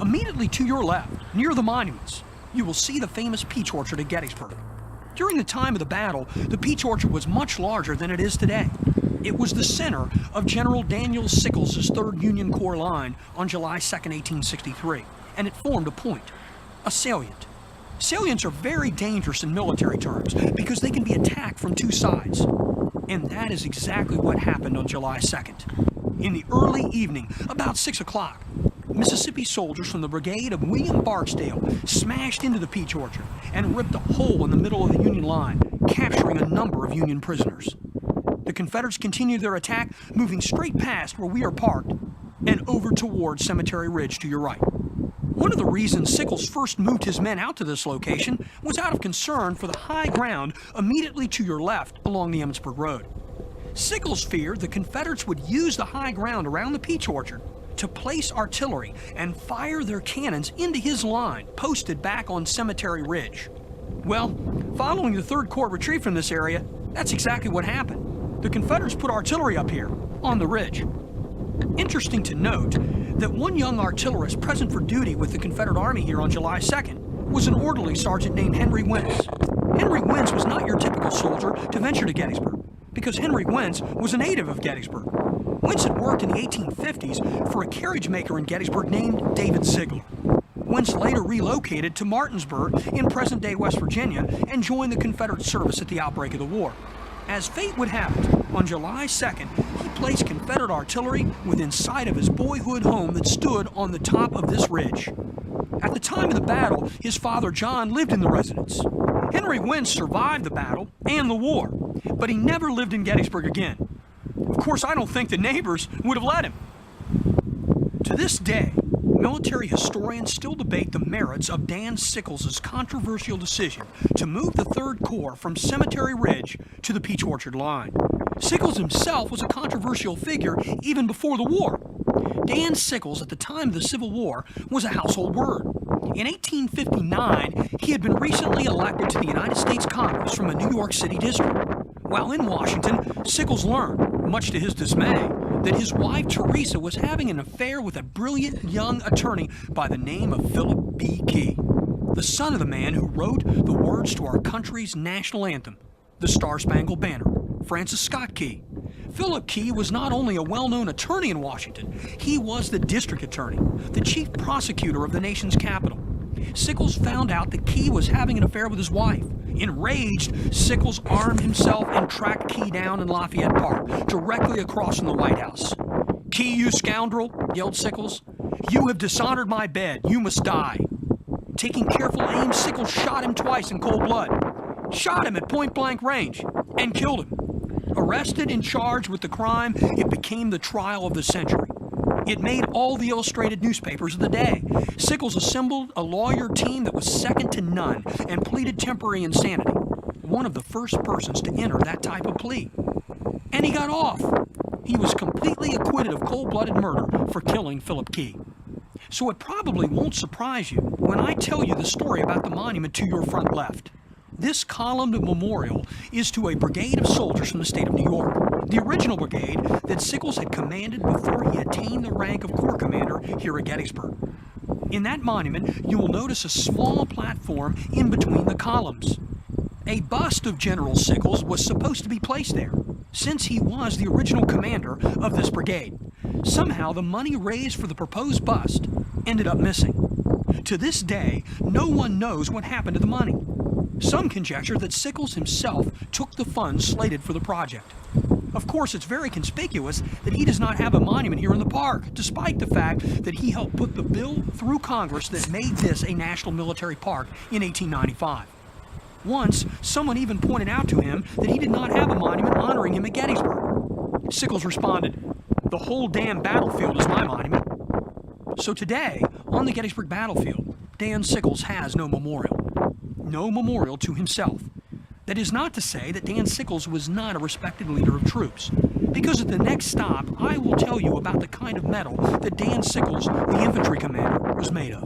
Immediately to your left, near the monuments, you will see the famous peach orchard at Gettysburg. During the time of the battle, the peach orchard was much larger than it is today. It was the center of General Daniel Sickles' 3rd Union Corps line on July 2, 1863, and it formed a point, a salient. Salients are very dangerous in military terms because they can be attacked from two sides. And that is exactly what happened on July 2nd. In the early evening, about 6 o'clock, Mississippi soldiers from the brigade of William Barksdale smashed into the peach orchard and ripped a hole in the middle of the Union line, capturing a number of Union prisoners. The Confederates continued their attack, moving straight past where we are parked and over toward Cemetery Ridge to your right. One of the reasons Sickles first moved his men out to this location was out of concern for the high ground immediately to your left along the Emmitsburg Road. Sickles feared the Confederates would use the high ground around the peach orchard to place artillery and fire their cannons into his line posted back on Cemetery Ridge. Well, following the 3rd Corps retreat from this area, that's exactly what happened. The Confederates put artillery up here, on the ridge. Interesting to note that one young artillerist present for duty with the Confederate Army here on July 2nd was an orderly sergeant named Henry Wentz. Henry Wentz was not your typical soldier to venture to Gettysburg, because Henry Wentz was a native of Gettysburg. Wentz had worked in the 1850s for a carriage maker in Gettysburg named David Ziegler. Wentz later relocated to Martinsburg in present-day West Virginia and joined the Confederate service at the outbreak of the war. As fate would have it, on July 2nd, he placed Confederate artillery within sight of his boyhood home that stood on the top of this ridge. At the time of the battle, his father John lived in the residence. Henry Wentz survived the battle and the war, but he never lived in Gettysburg again. Of course, I don't think the neighbors would have let him. To this day, military historians still debate the merits of Dan Sickles' controversial decision to move the 3rd Corps from Cemetery Ridge to the Peach Orchard line. Sickles himself was a controversial figure even before the war. Dan Sickles, at the time of the Civil War, was a household word. In 1859, he had been recently elected to the United States Congress from a New York City district. While in Washington, Sickles learned, much to his dismay, that his wife Teresa was having an affair with a brilliant young attorney by the name of Philip B. Key, the son of the man who wrote the words to our country's national anthem, the Star-Spangled Banner, Francis Scott Key. Philip Key was not only a well-known attorney in Washington, he was the district attorney, the chief prosecutor of the nation's capital. Sickles found out that Key was having an affair with his wife. Enraged, Sickles armed himself and tracked Key down in Lafayette Park, directly across from the White House. "Key, you scoundrel," yelled Sickles. "You have dishonored my bed. You must die." Taking careful aim, Sickles shot him twice in cold blood. Shot him at point-blank range and killed him. Arrested and charged with the crime, it became the trial of the century. It made all the illustrated newspapers of the day. Sickles assembled a lawyer team that was second to none and pleaded temporary insanity, one of the first persons to enter that type of plea. And he got off. He was completely acquitted of cold-blooded murder for killing Philip Key. So it probably won't surprise you when I tell you the story about the monument to your front left. This columned memorial is to a brigade of soldiers from the state of New York, the original brigade that Sickles had commanded before he attained the rank of Corps Commander here at Gettysburg. In that monument, you will notice a small platform in between the columns. A bust of General Sickles was supposed to be placed there, since he was the original commander of this brigade. Somehow, the money raised for the proposed bust ended up missing. To this day, no one knows what happened to the money. Some conjecture that Sickles himself took the funds slated for the project. Of course, it's very conspicuous that he does not have a monument here in the park, despite the fact that he helped put the bill through Congress that made this a national military park in 1895. Once, someone even pointed out to him that he did not have a monument honoring him at Gettysburg. Sickles responded, "The whole damn battlefield is my monument." So today, on the Gettysburg battlefield, Dan Sickles has no memorial. No memorial to himself. That is not to say that Dan Sickles was not a respected leader of troops, because at the next stop, I will tell you about the kind of medal that Dan Sickles, the infantry commander, was made of.